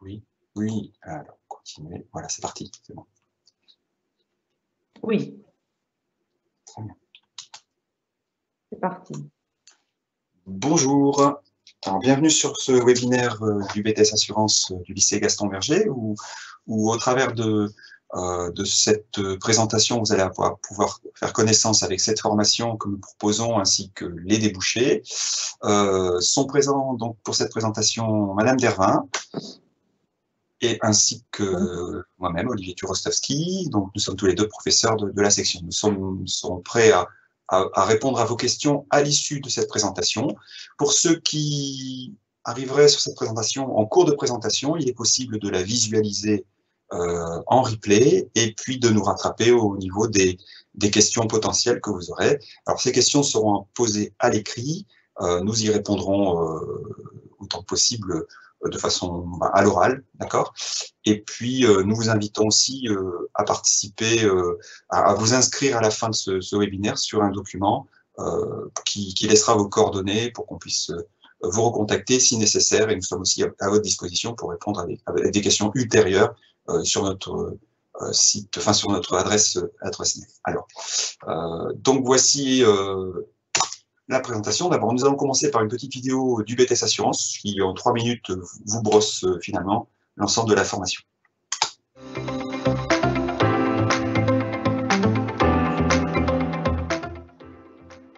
Oui, oui, alors continuez. Voilà, c'est parti, c'est bon. Oui, Très bien. c'est parti. Bonjour, alors, bienvenue sur ce webinaire du BTS Assurance du lycée Gaston Berger, où au travers de cette présentation, vous allez pouvoir faire connaissance avec cette formation que nous proposons, ainsi que les débouchés. Sont présents donc pour cette présentation Madame Dervin, et ainsi que moi-même, Olivier Turostovski. Donc nous sommes tous les deux professeurs de la section. Nous sommes prêts à répondre à vos questions à l'issue de cette présentation. Pour ceux qui arriveraient sur cette présentation en cours de présentation, il est possible de la visualiser en replay et puis de nous rattraper au niveau des questions potentielles que vous aurez. Alors ces questions seront posées à l'écrit, nous y répondrons autant que possible de façon à l'oral, d'accord? Et puis, nous vous invitons aussi à participer, à vous inscrire à la fin de ce webinaire sur un document qui laissera vos coordonnées pour qu'on puisse vous recontacter si nécessaire, et nous sommes aussi à votre disposition pour répondre à des questions ultérieures sur notre site, enfin sur notre adresse mail. Alors, donc voici la présentation. D'abord, nous allons commencer par une petite vidéo du BTS Assurance qui, en 3 minutes, vous brosse finalement l'ensemble de la formation.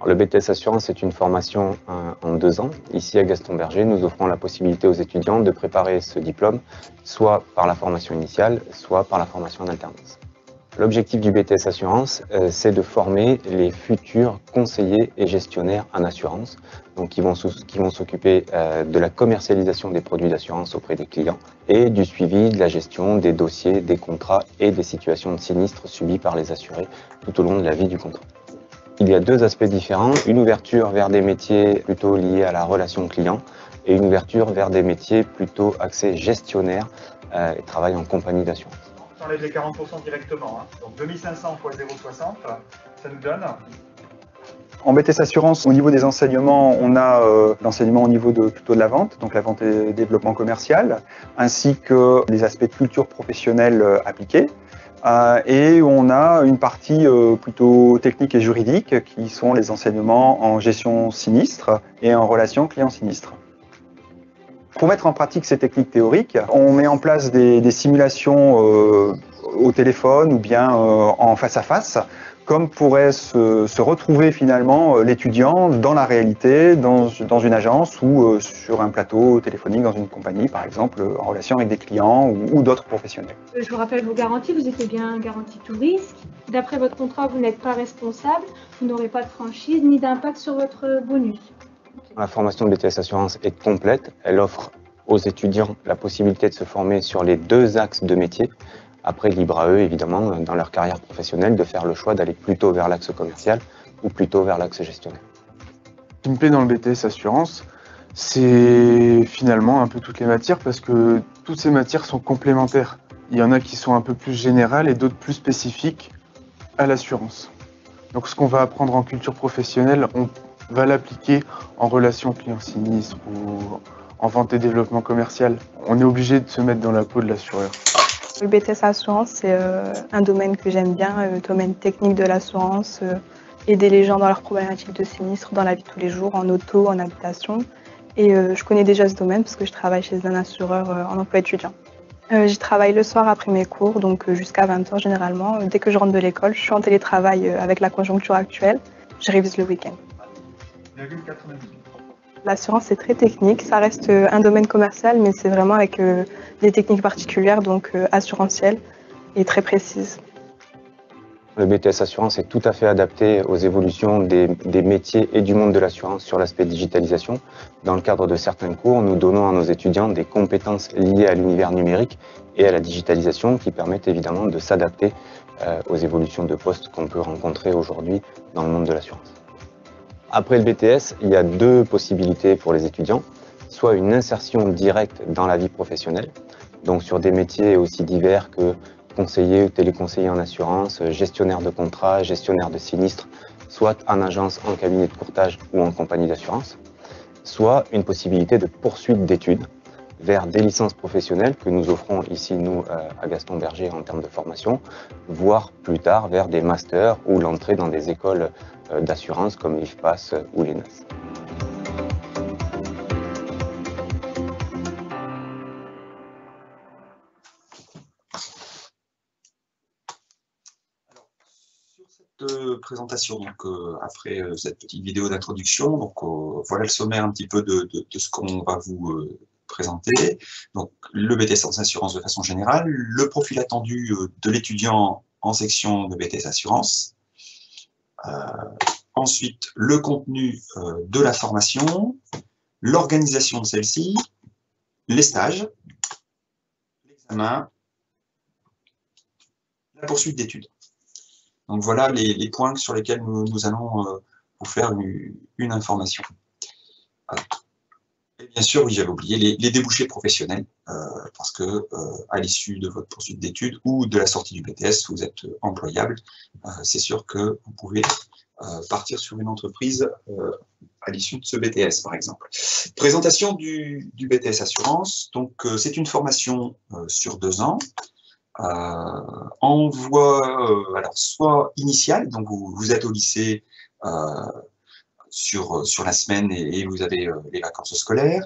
Le BTS Assurance est une formation en 2 ans. Ici à Gaston Berger, nous offrons la possibilité aux étudiants de préparer ce diplôme soit par la formation initiale, soit par la formation en alternance. L'objectif du BTS Assurance, c'est de former les futurs conseillers et gestionnaires en assurance, donc qui vont s'occuper de la commercialisation des produits d'assurance auprès des clients et du suivi de la gestion des dossiers, des contrats et des situations de sinistres subies par les assurés tout au long de la vie du contrat. Il y a 2 aspects différents, une ouverture vers des métiers plutôt liés à la relation client et une ouverture vers des métiers plutôt axés gestionnaires et travail en compagnie d'assurance. On enlève les 40% directement, hein. Donc 2500 x 0,60, ça nous donne... En BTS Assurance, au niveau des enseignements, on a l'enseignement au niveau plutôt de la vente, donc la vente et développement commercial, ainsi que les aspects de culture professionnelle appliqués. Et on a une partie plutôt technique et juridique qui sont les enseignements en gestion sinistre et en relation client sinistre. Pour mettre en pratique ces techniques théoriques, on met en place des simulations au téléphone ou bien en face à face, comme pourrait se retrouver finalement l'étudiant dans la réalité, dans une agence ou sur un plateau téléphonique dans une compagnie, par exemple, en relation avec des clients ou d'autres professionnels. Je vous rappelle vos garanties, vous êtes bien garantie tout risque. D'après votre contrat, vous n'êtes pas responsable, vous n'aurez pas de franchise ni d'impact sur votre bonus. La formation de BTS Assurance est complète, elle offre aux étudiants la possibilité de se former sur les 2 axes de métier. Après, libre à eux, évidemment, dans leur carrière professionnelle, de faire le choix d'aller plutôt vers l'axe commercial ou plutôt vers l'axe gestionnaire. Ce qui me plaît dans le BTS Assurance, c'est finalement un peu toutes les matières parce que toutes ces matières sont complémentaires. Il y en a qui sont un peu plus générales et d'autres plus spécifiques à l'assurance. Donc ce qu'on va apprendre en culture professionnelle, on va l'appliquer en relation client sinistre ou en vente et développement commercial. On est obligé de se mettre dans la peau de l'assureur. Le BTS Assurance, c'est un domaine que j'aime bien, le domaine technique de l'assurance, aider les gens dans leurs problématiques de sinistre dans la vie de tous les jours, en auto, en habitation. Et je connais déjà ce domaine parce que je travaille chez un assureur en emploi étudiant. J'y travaille le soir après mes cours, donc jusqu'à 20h généralement. Dès que je rentre de l'école, je suis en télétravail avec la conjoncture actuelle. Je révise le week-end. L'assurance, c'est très technique. Ça reste un domaine commercial, mais c'est vraiment avec des techniques particulières, donc assurantielles et très précises. Le BTS Assurance est tout à fait adapté aux évolutions des métiers et du monde de l'assurance sur l'aspect digitalisation. Dans le cadre de certains cours, nous donnons à nos étudiants des compétences liées à l'univers numérique et à la digitalisation qui permettent évidemment de s'adapter aux évolutions de postes qu'on peut rencontrer aujourd'hui dans le monde de l'assurance. Après le BTS, il y a 2 possibilités pour les étudiants. Soit une insertion directe dans la vie professionnelle, donc sur des métiers aussi divers que conseiller ou téléconseiller en assurance, gestionnaire de contrat, gestionnaire de sinistre, soit en agence, en cabinet de courtage ou en compagnie d'assurance. Soit une possibilité de poursuite d'études vers des licences professionnelles que nous offrons ici, nous, à Gaston Berger en termes de formation, voire plus tard vers des masters ou l'entrée dans des écoles d'assurance comme l'IFPAS ou l'ENAS. Présentation, donc après cette petite vidéo d'introduction, donc voilà le sommaire un petit peu de ce qu'on va vous présenter. Donc le BTS en assurance de façon générale, le profil attendu de l'étudiant en section de BTS Assurance, ensuite le contenu de la formation, l'organisation de celle-ci, les stages, l'examen, la poursuite d'études. Donc voilà les points sur lesquels nous allons vous faire une information. Et bien sûr, oui, j'avais oublié les débouchés professionnels, parce que à l'issue de votre poursuite d'études ou de la sortie du BTS, vous êtes employable. C'est sûr que vous pouvez partir sur une entreprise à l'issue de ce BTS, par exemple. Présentation du BTS Assurance. Donc, c'est une formation sur 2 ans. En voie alors soit initiale, donc vous êtes au lycée sur la semaine et vous avez les vacances scolaires,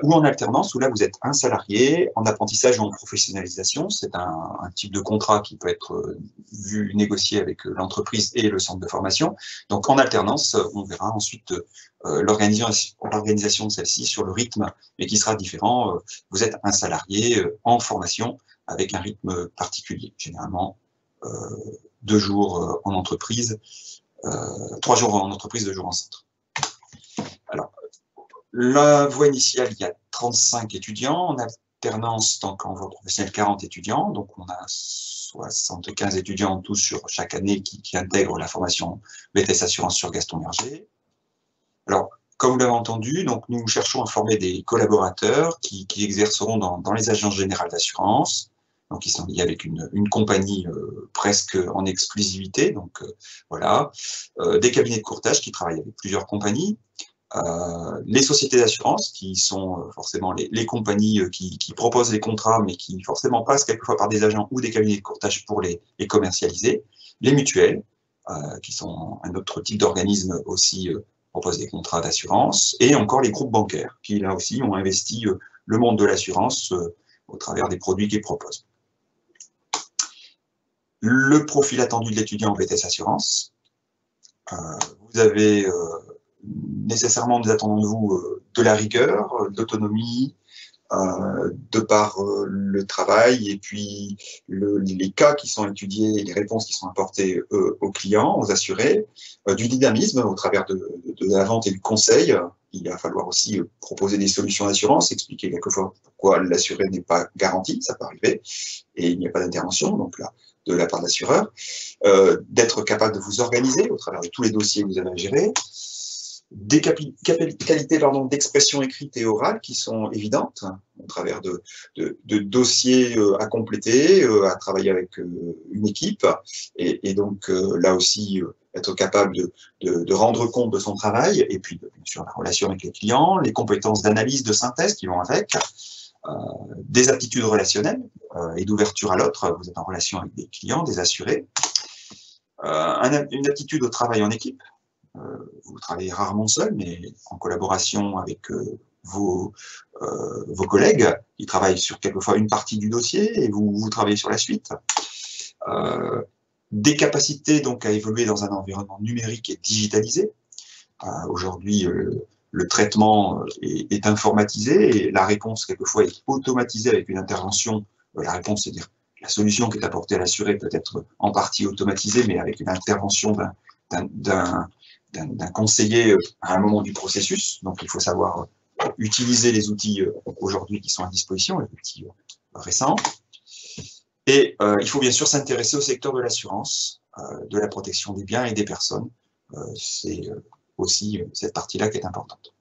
ou en alternance, où là vous êtes un salarié en apprentissage ou en professionnalisation. C'est un type de contrat qui peut être vu, négocié avec l'entreprise et le centre de formation. Donc en alternance, on verra ensuite l'organisation de celle-ci sur le rythme, mais qui sera différent. Vous êtes un salarié en formation avec un rythme particulier, généralement 2 jours en entreprise, 3 jours en entreprise, 2 jours en centre. Alors, la voie initiale, il y a 35 étudiants, en alternance, donc en voie professionnelle, 40 étudiants, donc on a 75 étudiants en tout sur chaque année qui intègrent la formation BTS Assurance sur Gaston Berger. Alors, comme vous l'avez entendu, donc nous cherchons à former des collaborateurs qui exerceront dans les agences générales d'assurance. Donc, ils sont liés avec une compagnie presque en exclusivité. Donc, voilà. Des cabinets de courtage qui travaillent avec plusieurs compagnies. Les sociétés d'assurance, qui sont forcément les compagnies qui proposent les contrats, mais qui forcément passent quelquefois par des agents ou des cabinets de courtage pour les commercialiser. Les mutuelles, qui sont un autre type d'organisme aussi, proposent des contrats d'assurance. Et encore les groupes bancaires, qui là aussi ont investi le monde de l'assurance au travers des produits qu'ils proposent. Le profil attendu de l'étudiant en BTS Assurance. Vous avez nécessairement, nous attendons de vous de la rigueur, de l'autonomie, de par le travail et puis les cas qui sont étudiés et les réponses qui sont apportées aux clients, aux assurés, du dynamisme au travers de la vente et du conseil. Il va falloir aussi proposer des solutions d'assurance, expliquer quelquefois pourquoi l'assuré n'est pas garanti, ça peut arriver, et il n'y a pas d'intervention, donc là, de la part de l'assureur, d'être capable de vous organiser au travers de tous les dossiers que vous avez à gérer, des qualités d'expression écrite et orale qui sont évidentes au travers de dossiers à compléter, à travailler avec une équipe, et donc là aussi être capable de rendre compte de son travail, et puis bien sûr la relation avec les clients, les compétences d'analyse, de synthèse qui vont avec, des aptitudes relationnelles et d'ouverture à l'autre. Vous êtes en relation avec des clients, des assurés, une aptitude au travail en équipe. Vous travaillez rarement seul, mais en collaboration avec vos collègues. Ils travaillent sur quelquefois une partie du dossier et vous travaillez sur la suite. Des capacités donc à évoluer dans un environnement numérique et digitalisé. Aujourd'hui, le traitement est informatisé et la réponse quelquefois est automatisée avec une intervention. La réponse, c'est-à-dire la solution qui est apportée à l'assuré peut être en partie automatisée, mais avec une intervention d'un conseiller à un moment du processus. Donc, il faut savoir utiliser les outils aujourd'hui qui sont à disposition, les outils récents. Et il faut bien sûr s'intéresser au secteur de l'assurance, de la protection des biens et des personnes. C'est aussi cette partie-là qui est importante.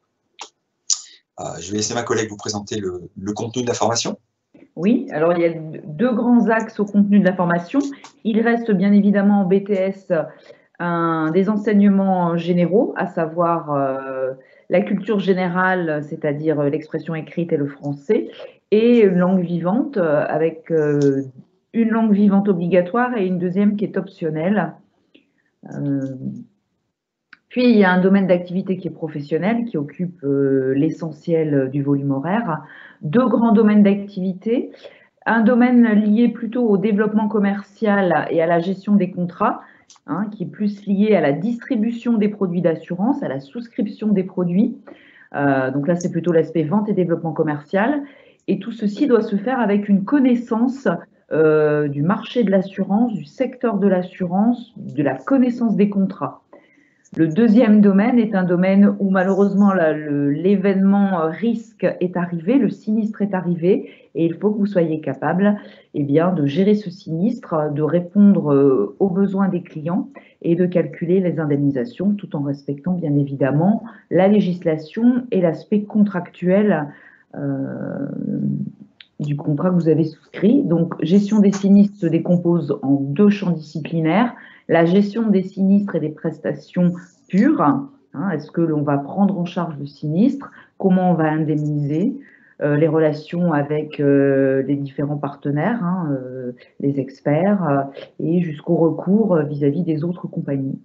Je vais laisser ma collègue vous présenter le contenu de la formation. Oui, alors il y a 2 grands axes au contenu de la formation. Il reste bien évidemment en BTS des enseignements généraux, à savoir la culture générale, c'est-à-dire l'expression écrite et le français, et une langue vivante avec une langue vivante obligatoire et une deuxième qui est optionnelle. Puis, il y a un domaine d'activité qui est professionnel, qui occupe l'essentiel du volume horaire. Deux grands domaines d'activité. Un domaine lié plutôt au développement commercial et à la gestion des contrats, hein, qui est plus lié à la distribution des produits d'assurance, à la souscription des produits. Donc là, c'est plutôt l'aspect vente et développement commercial. Et tout ceci doit se faire avec une connaissance du marché de l'assurance, du secteur de l'assurance, de la connaissance des contrats. Le deuxième domaine est un domaine où malheureusement l'événement risque est arrivé, le sinistre est arrivé, et il faut que vous soyez capable de gérer ce sinistre, de répondre aux besoins des clients et de calculer les indemnisations tout en respectant bien évidemment la législation et l'aspect contractuel du contrat que vous avez souscrit. Donc, gestion des sinistres se décompose en deux champs disciplinaires. La gestion des sinistres et des prestations pures. Hein, est-ce que l'on va prendre en charge le sinistre? Comment on va indemniser? Les relations avec les différents partenaires, hein, les experts, et jusqu'au recours vis-à-vis des autres compagnies.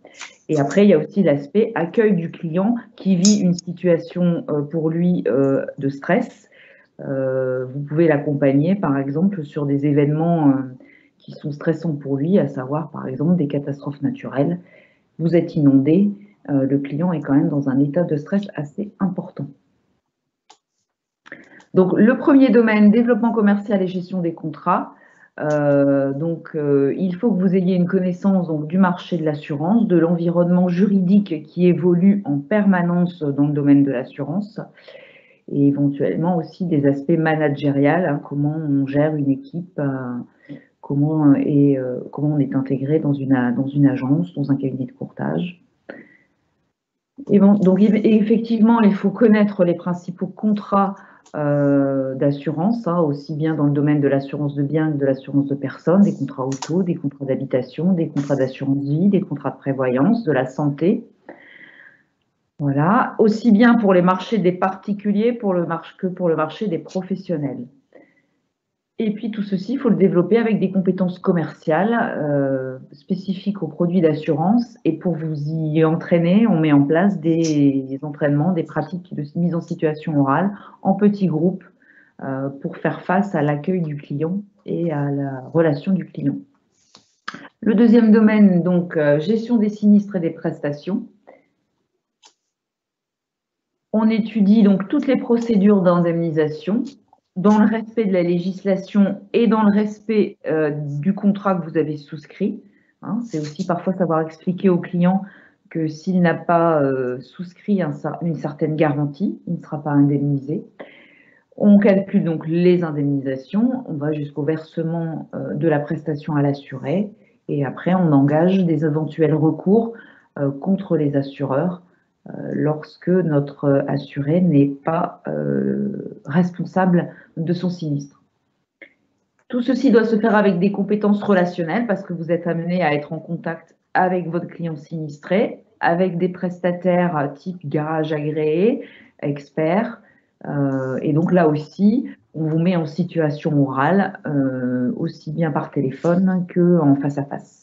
Et après, il y a aussi l'aspect accueil du client qui vit une situation pour lui de stress. Vous pouvez l'accompagner, par exemple, sur des événements qui sont stressants pour lui, à savoir, par exemple, des catastrophes naturelles. Vous êtes inondé, le client est quand même dans un état de stress assez important. Donc, le premier domaine, développement commercial et gestion des contrats. Il faut que vous ayez une connaissance donc, du marché de l'assurance, de l'environnement juridique qui évolue en permanence dans le domaine de l'assurance, et éventuellement aussi des aspects managériels, hein, comment on gère une équipe, comment on est intégré dans une agence, dans un cabinet de courtage. Et bon, donc effectivement, il faut connaître les principaux contrats d'assurance, hein, aussi bien dans le domaine de l'assurance de biens que de l'assurance de personnes, des contrats auto, des contrats d'habitation, des contrats d'assurance vie, des contrats de prévoyance, de la santé. Voilà, aussi bien pour les marchés des particuliers que pour le marché des professionnels. Et puis tout ceci, il faut le développer avec des compétences commerciales spécifiques aux produits d'assurance. Et pour vous y entraîner, on met en place des entraînements, des pratiques de mise en situation orale en petits groupes pour faire face à l'accueil du client et à la relation du client. Le deuxième domaine, donc, gestion des sinistres et des prestations. On étudie donc toutes les procédures d'indemnisation dans le respect de la législation et dans le respect du contrat que vous avez souscrit. Hein, c'est aussi parfois savoir expliquer au client que s'il n'a pas souscrit une certaine garantie, il ne sera pas indemnisé. On calcule donc les indemnisations, on va jusqu'au versement de la prestation à l'assuré et après on engage des éventuels recours contre les assureurs lorsque notre assuré n'est pas responsable de son sinistre. Tout ceci doit se faire avec des compétences relationnelles parce que vous êtes amené à être en contact avec votre client sinistré, avec des prestataires type garage agréé, experts. Et donc là aussi, on vous met en situation orale, aussi bien par téléphone qu'en face à face.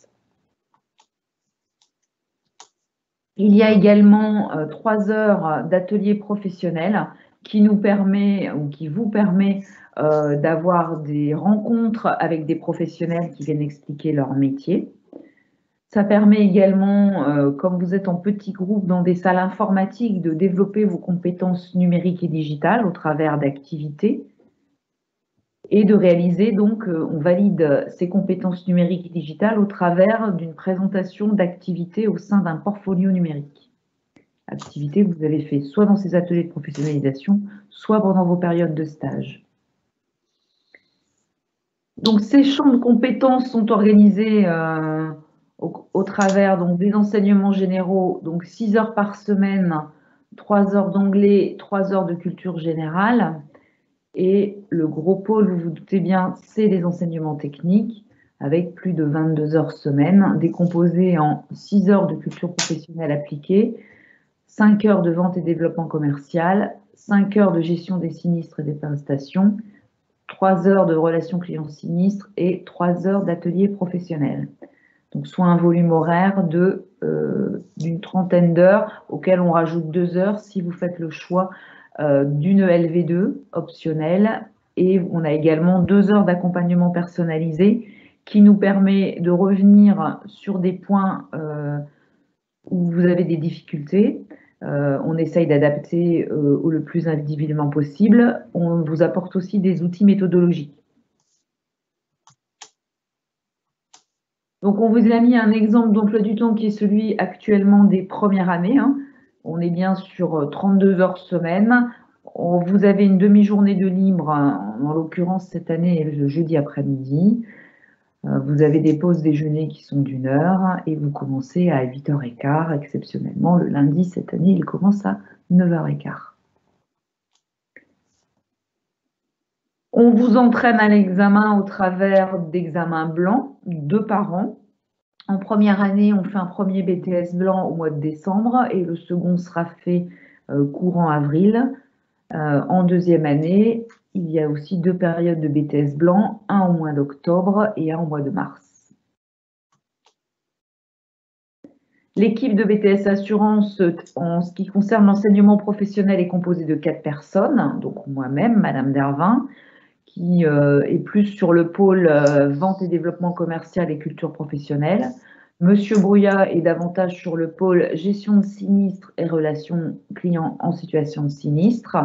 Il y a également 3 heures d'atelier professionnel qui nous permet ou qui vous permet d'avoir des rencontres avec des professionnels qui viennent expliquer leur métier. Ça permet également, comme vous êtes en petit groupe dans des salles informatiques, de développer vos compétences numériques et digitales au travers d'activités et de réaliser, donc, on valide ces compétences numériques et digitales au travers d'une présentation d'activités au sein d'un portfolio numérique. Activités que vous avez fait soit dans ces ateliers de professionnalisation, soit pendant vos périodes de stage. Donc, ces champs de compétences sont organisés au travers donc, des enseignements généraux, donc 6 heures par semaine, 3 heures d'anglais, 3 heures de culture générale. Et le gros pôle, vous vous doutez bien, c'est les enseignements techniques avec plus de 22 heures semaine, décomposés en 6 heures de culture professionnelle appliquée, 5 heures de vente et développement commercial, 5 heures de gestion des sinistres et des prestations, 3 heures de relations clients sinistres et 3 heures d'atelier professionnel. Donc, soit un volume horaire d'une trentaine d'heures, auquel on rajoute 2 heures si vous faites le choix d'une LV2 optionnelle. Et on a également 2 heures d'accompagnement personnalisé qui nous permet de revenir sur des points où vous avez des difficultés. On essaye d'adapter le plus individuellement possible. On vous apporte aussi des outils méthodologiques. Donc, on vous a mis un exemple d'emploi du temps qui est celui actuellement des premières années. On est bien sur 32 heures semaine. Vous avez une demi-journée de libre, en l'occurrence cette année, le jeudi après-midi. Vous avez des pauses déjeuner qui sont d'1 heure et vous commencez à 8h15. Exceptionnellement, le lundi, cette année, il commence à 9h15. On vous entraîne à l'examen au travers d'examens blancs, 2 par an. En première année, on fait un premier BTS blanc au mois de décembre et le second sera fait courant avril. En deuxième année, il y a aussi 2 périodes de BTS blanc, un au mois d'octobre et un au mois de mars. L'équipe de BTS Assurance, en ce qui concerne l'enseignement professionnel, est composée de 4 personnes, donc moi-même, Madame Dervin, qui est plus sur le pôle vente et développement commercial et culture professionnelle. Monsieur Brouillat est davantage sur le pôle gestion de sinistre et relations clients en situation de sinistre.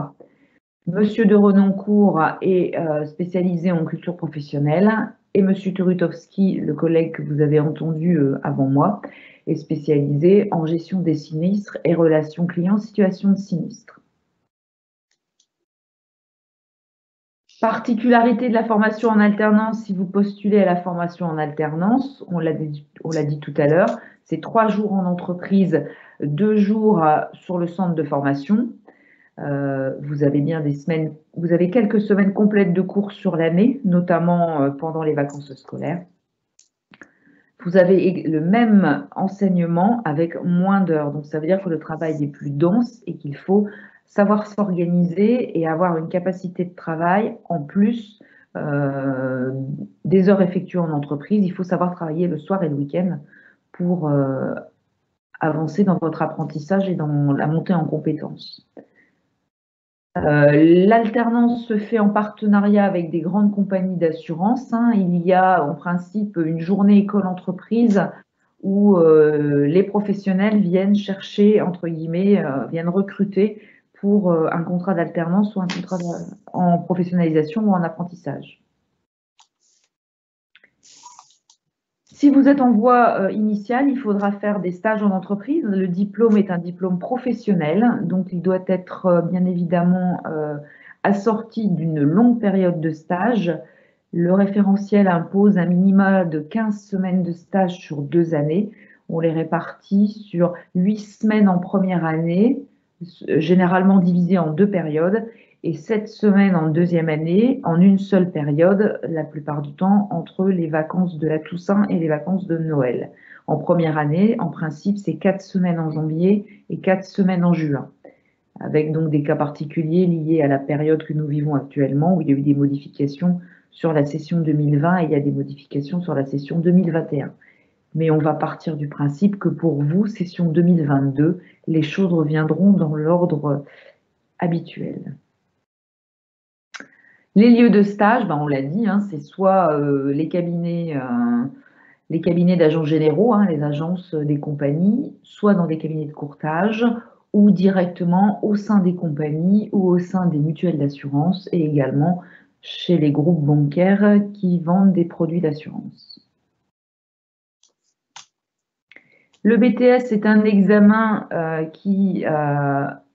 Monsieur de Renoncourt est spécialisé en culture professionnelle et Monsieur Turutowski, le collègue que vous avez entendu avant moi, est spécialisé en gestion des sinistres et relations clients en situation de sinistre. Particularité de la formation en alternance, si vous postulez à la formation en alternance, on l'a dit tout à l'heure, c'est 3 jours en entreprise, 2 jours sur le centre de formation. Vous avez bien vous avez quelques semaines complètes de cours sur l'année, notamment pendant les vacances scolaires. Vous avez le même enseignement avec moins d'heures, donc ça veut dire que le travail est plus dense et qu'il faut savoir s'organiser et avoir une capacité de travail en plus des heures effectuées en entreprise. Il faut savoir travailler le soir et le week-end pour avancer dans votre apprentissage et dans la montée en compétences. L'alternance se fait en partenariat avec des grandes compagnies d'assurance. Il y a en principe une journée école-entreprise où les professionnels viennent chercher, entre guillemets, viennent recruter pour un contrat d'alternance ou un contrat en professionnalisation ou en apprentissage. Si vous êtes en voie initiale, il faudra faire des stages en entreprise. Le diplôme est un diplôme professionnel, donc il doit être bien évidemment assorti d'une longue période de stage. Le référentiel impose un minimum de 15 semaines de stage sur 2 années. On les répartit sur 8 semaines en première année, généralement divisées en 2 périodes, et 7 semaines en deuxième année, en une seule période, la plupart du temps, entre les vacances de la Toussaint et les vacances de Noël. En première année, en principe, c'est 4 semaines en janvier et 4 semaines en juin, avec donc des cas particuliers liés à la période que nous vivons actuellement, où il y a eu des modifications sur la session 2020 et il y a des modifications sur la session 2021. Mais on va partir du principe que pour vous, session 2022, les choses reviendront dans l'ordre habituel. Les lieux de stage, on l'a dit, c'est soit les cabinets d'agents généraux, les agences des compagnies, soit dans des cabinets de courtage ou directement au sein des compagnies ou au sein des mutuelles d'assurance et également chez les groupes bancaires qui vendent des produits d'assurance. Le BTS est un examen qui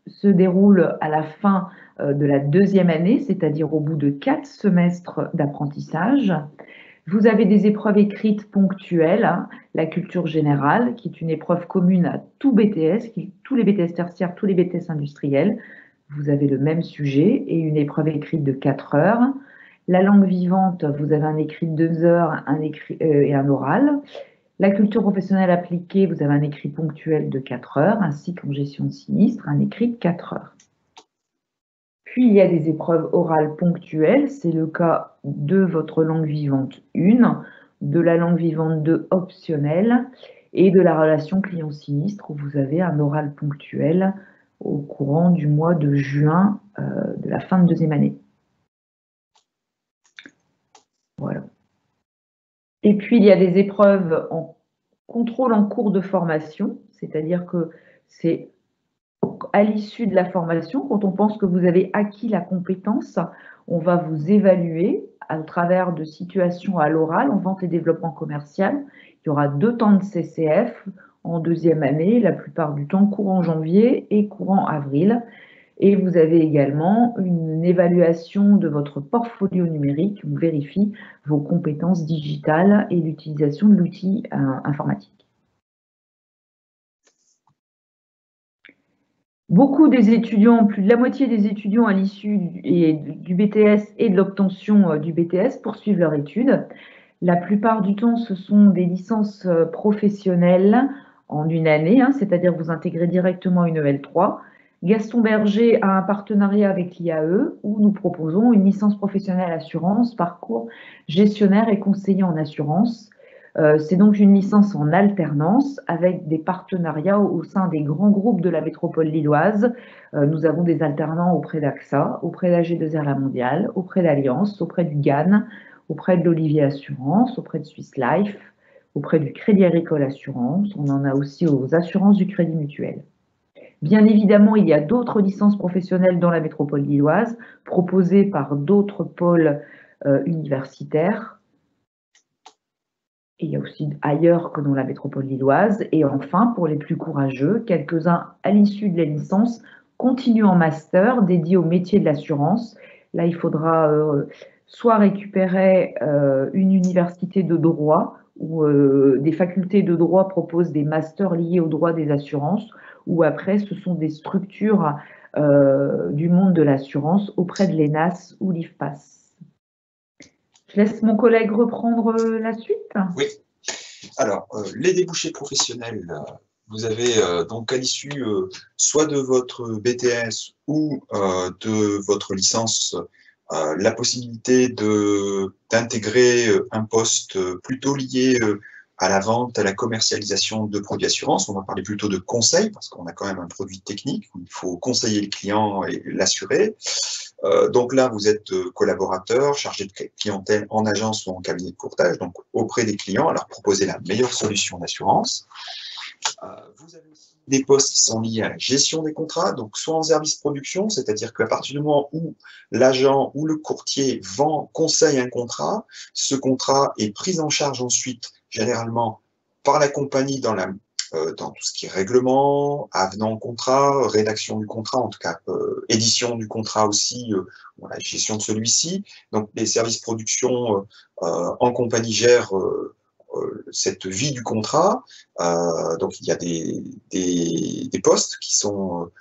se déroule à la fin de la 2e année, c'est-à-dire au bout de 4 semestres d'apprentissage. Vous avez des épreuves écrites ponctuelles, la culture générale, qui est une épreuve commune à tout BTS, tous les BTS tertiaires, tous les BTS industriels. Vous avez le même sujet et une épreuve écrite de 4 heures. La langue vivante, vous avez un écrit de 2 heures et un oral. La culture professionnelle appliquée, vous avez un écrit ponctuel de 4 heures, ainsi qu'en gestion de sinistre, un écrit de 4 heures. Puis, il y a des épreuves orales ponctuelles. C'est le cas de votre langue vivante 1, de la langue vivante 2 optionnelle et de la relation client-sinistre où vous avez un oral ponctuel au courant du mois de juin de la fin de 2e année. Voilà. Et puis, il y a des épreuves en contrôle en cours de formation, c'est-à-dire que c'est à l'issue de la formation, quand on pense que vous avez acquis la compétence, on va vous évaluer à travers de situations à l'oral en vente et développement commercial. Il y aura 2 temps de CCF en 2e année, la plupart du temps courant janvier et courant avril. Et vous avez également une évaluation de votre portfolio numérique. On vérifie vos compétences digitales et l'utilisation de l'outil informatique. Beaucoup des étudiants, plus de la moitié des étudiants à l'issue du BTS et de l'obtention du BTS poursuivent leur étude. La plupart du temps, ce sont des licences professionnelles en 1 année, c'est-à-dire vous intégrez directement une EL3. Gaston Berger a un partenariat avec l'IAE où nous proposons une licence professionnelle assurance, parcours gestionnaire et conseiller en assurance. C'est donc une licence en alternance avec des partenariats au sein des grands groupes de la métropole lilloise. Nous avons des alternants auprès d'AXA, auprès d'AG2R La Mondiale, auprès d'Alliance, auprès du GAN, auprès de l'Olivier Assurance, auprès de Swiss Life, auprès du Crédit Agricole Assurance. On en a aussi aux assurances du Crédit Mutuel. Bien évidemment, il y a d'autres licences professionnelles dans la métropole lilloise proposées par d'autres pôles universitaires. Et il y a aussi ailleurs que dans la métropole lilloise. Et enfin, pour les plus courageux, quelques-uns à l'issue de la licence continuent en master dédié au métier de l'assurance. Là, il faudra soit récupérer une université de droit où des facultés de droit proposent des masters liés au droit des assurances, ou après, ce sont des structures du monde de l'assurance auprès de l'ENAS ou l'IFPAS. Je laisse mon collègue reprendre la suite. Oui. Alors, les débouchés professionnels, vous avez donc à l'issue soit de votre BTS ou de votre licence la possibilité d'intégrer un poste plutôt lié à la vente, à la commercialisation de produits d'assurance. On va parler plutôt de conseil, parce qu'on a quand même un produit technique où il faut conseiller le client et l'assurer. Donc là, vous êtes collaborateur, chargé de clientèle en agence ou en cabinet de courtage, donc auprès des clients, à leur proposer la meilleure solution d'assurance. Vous avez aussi des postes qui sont liés à la gestion des contrats, donc soit en service production, c'est-à-dire qu'à partir du moment où l'agent ou le courtier conseille un contrat, ce contrat est pris en charge ensuite, généralement, par la compagnie dans tout ce qui est règlement, avenant au contrat, rédaction du contrat, en tout cas édition du contrat aussi, la gestion de celui-ci. Donc les services production en compagnie gèrent cette vie du contrat. Donc il y a des postes qui sont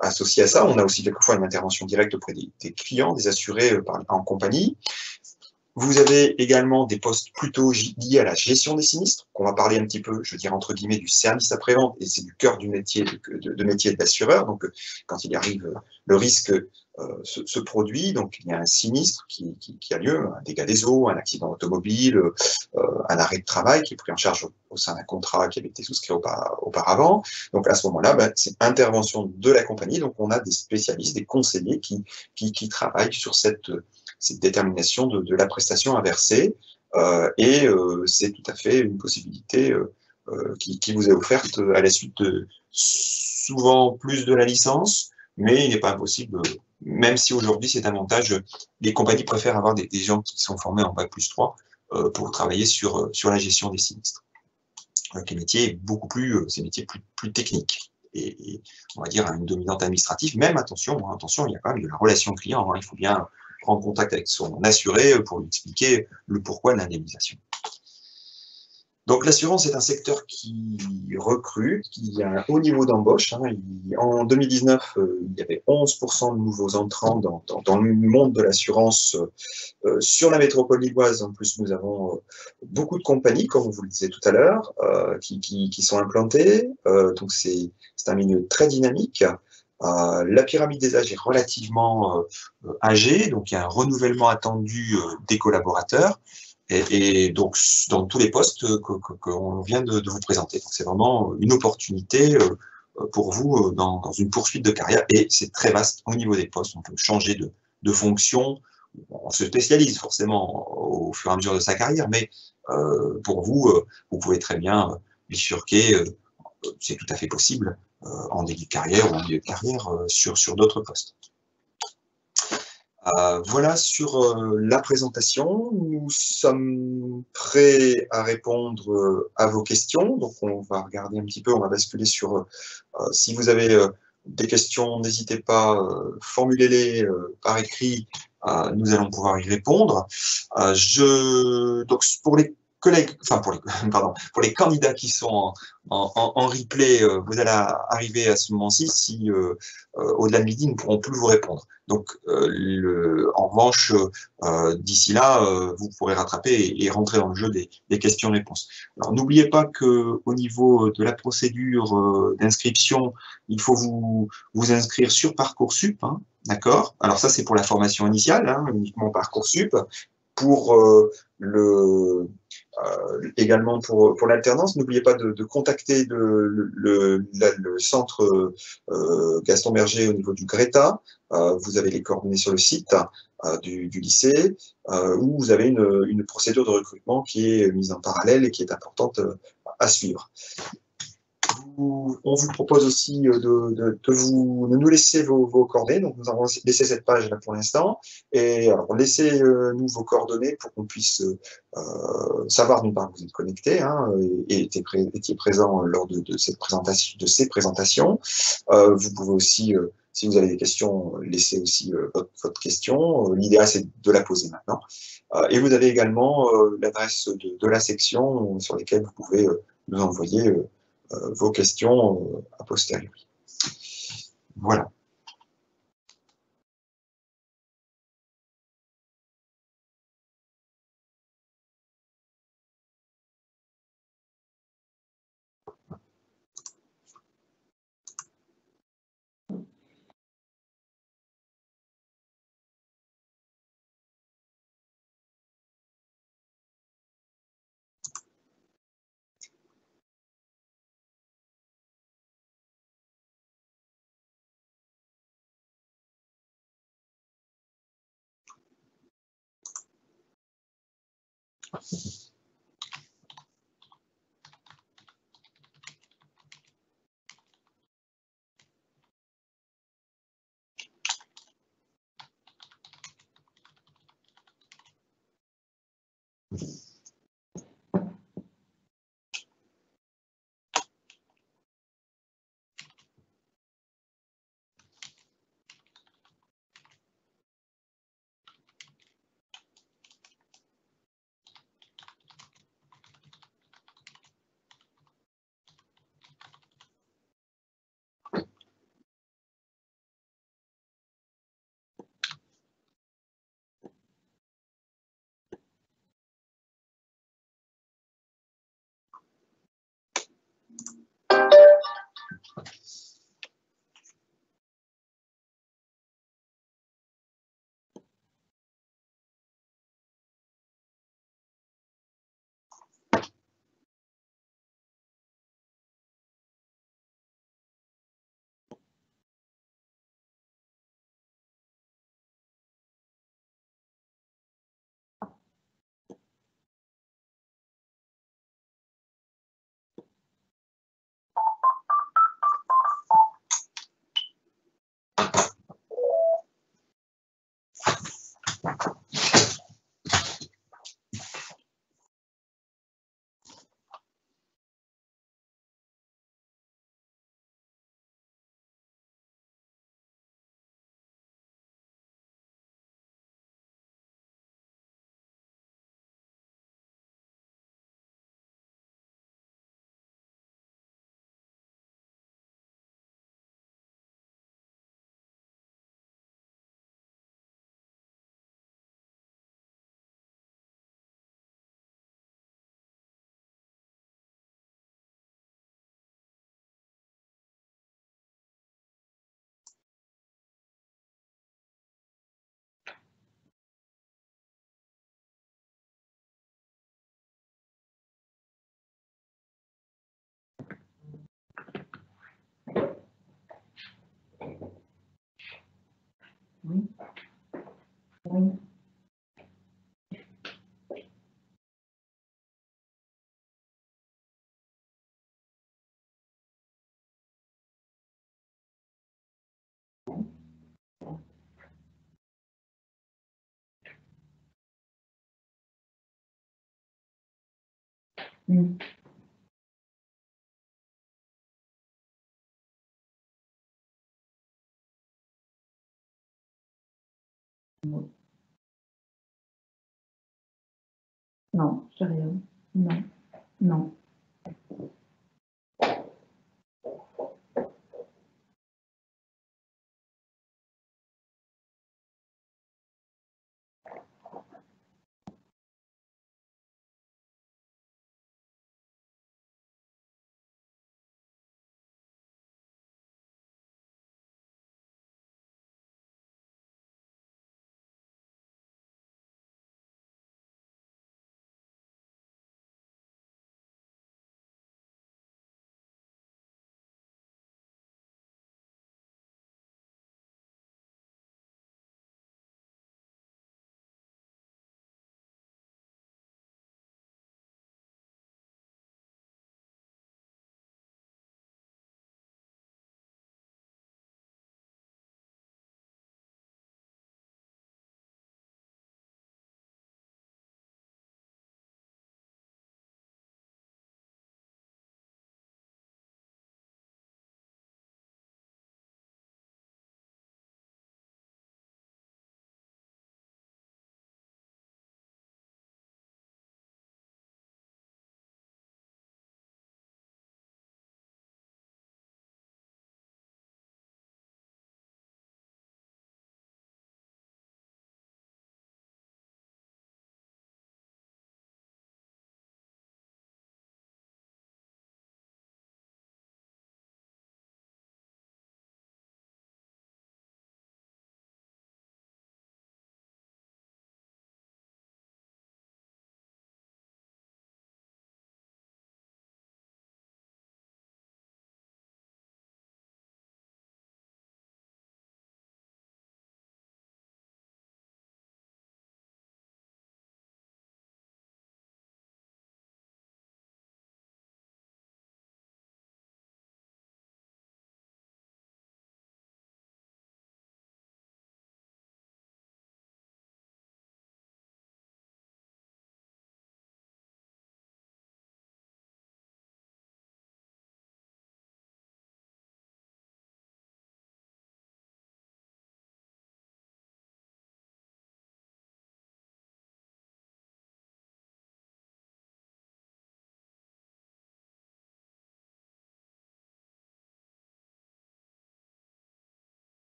associés à ça. On a aussi quelquefois une intervention directe auprès des clients, des assurés en compagnie. Vous avez également des postes plutôt liés à la gestion des sinistres, qu'on va parler un petit peu, je dirais entre guillemets, du service après-vente, et c'est du cœur du métier de métier de l'assureur. Donc, quand il arrive, le risque se produit, donc il y a un sinistre qui a lieu, un dégât des eaux, un accident automobile, un arrêt de travail qui est pris en charge au sein d'un contrat qui avait été souscrit auparavant. Donc, à ce moment-là, c'est intervention de la compagnie. Donc, on a des spécialistes, des conseillers qui travaillent sur cette détermination de la prestation à verser, et c'est tout à fait une possibilité qui vous est offerte à la suite de souvent plus de la licence, mais il n'est pas impossible, même si aujourd'hui c'est davantage, les compagnies préfèrent avoir des gens qui sont formés en Bac+3 pour travailler sur la gestion des sinistres. Donc les métiers beaucoup plus, ces métiers plus techniques. Et on va dire à une dominante administrative, même attention, il y a quand même de la relation client, il faut bien prendre contact avec son assuré pour lui expliquer le pourquoi de l'indemnisation. Donc l'assurance est un secteur qui recrute, qui a un haut niveau d'embauche. Hein. En 2019, il y avait 11% de nouveaux entrants dans le monde de l'assurance sur la métropole lilloise. En plus, nous avons beaucoup de compagnies, comme vous le disiez tout à l'heure, qui sont implantées. Donc c'est un milieu très dynamique. La pyramide des âges est relativement âgée, donc il y a un renouvellement attendu des collaborateurs. Et donc, dans tous les postes qu'on vient de vous présenter. C'est vraiment une opportunité pour vous dans une poursuite de carrière. Et c'est très vaste au niveau des postes. On peut changer de fonction. On se spécialise forcément au fur et à mesure de sa carrière, mais pour vous, vous pouvez très bien bifurquer. C'est tout à fait possible en début de carrière ou en milieu de carrière sur d'autres postes. Voilà sur la présentation. Nous sommes prêts à répondre à vos questions. Donc, on va regarder un petit peu, on va basculer sur... si vous avez des questions, n'hésitez pas, formulez-les par écrit. Nous allons pouvoir y répondre. Donc, pour les collègues, enfin pour les candidats qui sont en replay, vous allez arriver à ce moment-ci si au-delà de midi, nous ne pourrons plus vous répondre. Donc, en revanche, d'ici là, vous pourrez rattraper et rentrer dans le jeu des questions-réponses. Alors, n'oubliez pas qu'au niveau de la procédure d'inscription, il faut vous inscrire sur Parcoursup, hein, d'accord? Alors ça, c'est pour la formation initiale, hein, uniquement Parcoursup. Pour également pour l'alternance, n'oubliez pas de contacter le centre Gaston Berger au niveau du Greta. Vous avez les coordonnées sur le site du lycée, où vous avez une procédure de recrutement qui est mise en parallèle et qui est importante à suivre. On vous propose aussi de nous laisser vos coordonnées. Donc, nous avons laissé cette page là pour l'instant. Et alors, laissez-nous vos coordonnées pour qu'on puisse savoir d'une part que vous êtes connecté hein, et étiez présent lors de ces présentations. Vous pouvez aussi, si vous avez des questions, laisser aussi votre question. L'idéal, c'est de la poser maintenant. Et vous avez également l'adresse de la section sur laquelle vous pouvez nous envoyer vos questions a posteriori. Voilà. Oui. Oui. Mm. Non, je rien. Non, non.